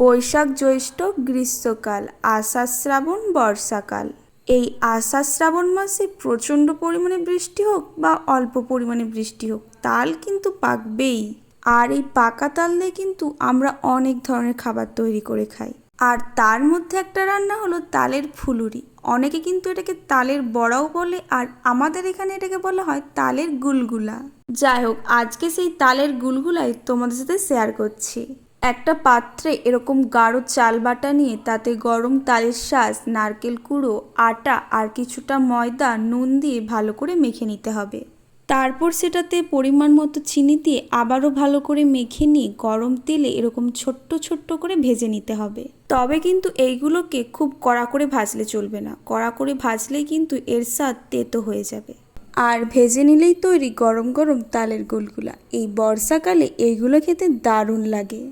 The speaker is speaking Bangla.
বৈশাখ জ্যৈষ্ঠ গ্রীষ্মকাল, আষাঢ় শ্রাবণ বর্ষাকাল। এই আষাঢ় শ্রাবণ মাসে প্রচণ্ড পরিমাণে বৃষ্টি হোক বা অল্প পরিমাণে বৃষ্টি হোক, তাল কিন্তু পাকবেই। আর এই পাকা তাল দিয়ে কিন্তু আমরা অনেক ধরনের খাবার তৈরি করে খাই। আর তার মধ্যে একটা রান্না হলো তালের ফুলুরি। অনেকে কিন্তু এটাকে তালের বড়াও বলে, আর আমাদের এখানে এটাকে বলা হয় তালের গুলগুলা। যাই হোক, আজকে সেই তালের গুলগুলাই তোমাদের সাথে শেয়ার করছি। একটা পাত্রে এরকম গাঢ় চাল বাটা নিয়ে তাতে গরম তালের শাঁস, নারকেল কুড়ো, আটা আর কিছুটা ময়দা নুন দিয়ে ভালো করে মেখে নিতে হবে। তারপর সেটাতে পরিমাণ মতো চিনি দিয়ে আবারও ভালো করে মেখে নিয়ে গরম তেলে এরকম ছোট্ট ছোট্ট করে ভেজে নিতে হবে। তবে কিন্তু এইগুলোকে খুব কড়া করে ভাজলে চলবে না, কড়া করে ভাজলেই কিন্তু এর স্বাদ তেতো হয়ে যাবে। আর ভেজে নিলেই তৈরি গরম গরম তালের গুলগুলা। এই বর্ষাকালে এইগুলো খেতে দারুণ লাগে।